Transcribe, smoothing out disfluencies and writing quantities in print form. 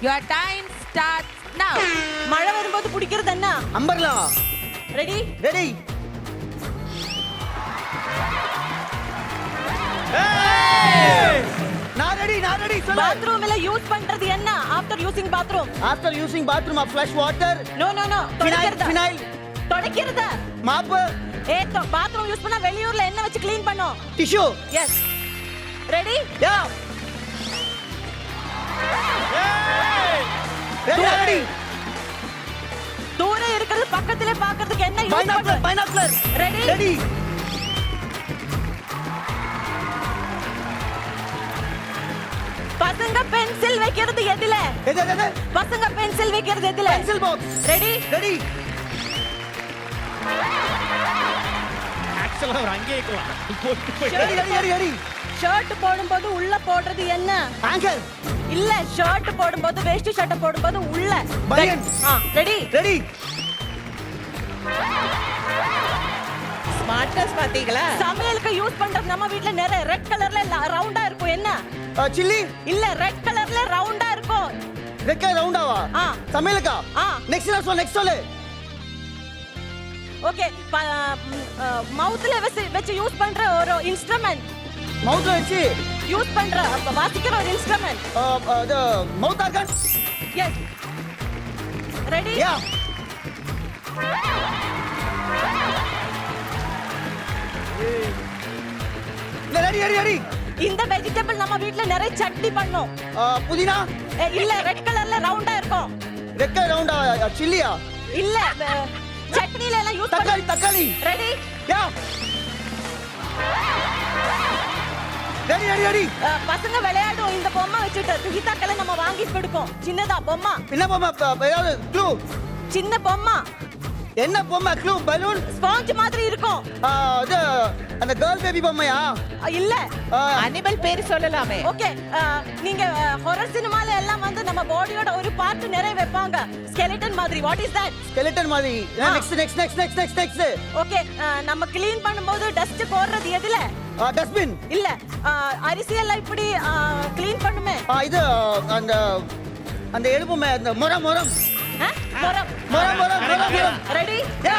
Your time starts now. மழை வரும்போது பிடிக்கிறது என்ன? அம்பர்லா. ரெடி? ரெடி. நான் ரெடி சொல்லு. பாத்ரூம்ல யூஸ் பண்றது என்ன? After using bathroom. After using bathroom off flush water. No. Phenyl. தொடக்கிறது. மாப்பு. பாத்ரூம் யூஸ் பண்ணா வெளியூர்ல என்ன வச்சு க்ளீன் பண்ணோம்? Tissue. Yes. Ready? Yeah. Ready. தூர இருக்கிறது பக்கத்திலே பார்க்கிறதுக்கு என்ன யூஸ் பண்றோம்? பைனாக்குலர். ரெடி? ரெடி. பசங்க பென்சில் வைக்கிறது எதில? எது? பசங்க பென்சில் வைக்கிறது எதில? Pencil box. ரெடி? ரெடி. ஆக்சுவலா அவர் அங்கேயே இருக்கலாம். ரெடி. ஷர்ட் போடும்போது உள்ள போடுறது என்ன? ஆங்கர். இல்ல, ஷர்ட் போடும்போது வேஷ்டி ஷர்ட் போடும்போது உள்ள பனியன். ரெடி? ரெடி. Smartest பாத்தீங்களா? சமையலுக்கு யூஸ் பண்றது நம்ம வீட்ல நிறைய ரெட் கலர்ல ரவுண்டா இருக்கும் என்ன? சில்லி. இல்ல, ரெட் கலர்ல ரவுண்டா இருக்கும். ரெக்க ரவுண்டாவா? சமையலுக்கா? நெக்ஸ்ட் சொல்லு. ஓகே, மவுத்ல வெச்சு யூஸ் பண்ற ஒரு இன்ஸ்ட்ருமென்ட். மவுத்ல வெச்சு யூஸ் பண்ற வாசிக்கிற ஒரு இன்ஸ்ட்ருமென்ட். அது மவுத் organ. S. Ready? Yeah. Ready. இந்த வெஜிடபிள் நம்ம வீட்ல நிறைய சட்னி பண்ணோம். புதினா. இல்ல, ரெட் கலர்ல ரவுண்டா இருக்கும். ரெக்க ரவுண்டா சில்லியா? இல்ல, சட்னில எல்லாம் யூஸ் தக்காளி. ரெடி? யா. ரெடி. பசங்க விளையாடும் இந்த பொம்மை வச்சுட்டு துகிதாக்களை நம்ம வாங்கி கொடுப்போம். சின்னதா பொம்மை. என்ன பொம்மை? ஏதாவது க்ளூ? சின்ன பொம்மை. என்ன பொம்மை? க்ளூ. பலூன். ஸ்பாஞ்ச் மாதிரி இருக்கும். அது அந்த கேர்ள் பேபி பொம்மையா? இல்ல. அனிமல் பேர் சொல்லலாமே. ஓகே, நீங்க ஹாரர் சினிமால எல்லாம் வந்து நம்ம பாடியோட ஒரு பார்ட் நிறைய வைப்பாங்க. ஸ்கெலிட்டன் மாதிரி. What is that? ஸ்கெலிட்டன் மாதிரி. நெக்ஸ்ட். ஓகே, நம்ம க்ளீன் பண்ணும்போது டஸ்ட் போடுறது எதுல? டஸ்ட்பின். இல்ல, அரிசி எல்லாம் இப்படி க்ளீன் பண்ணுமே. இது அந்த அந்த எழுப்புமே அந்த முறம். மரம். முறம். ரெடி? யா.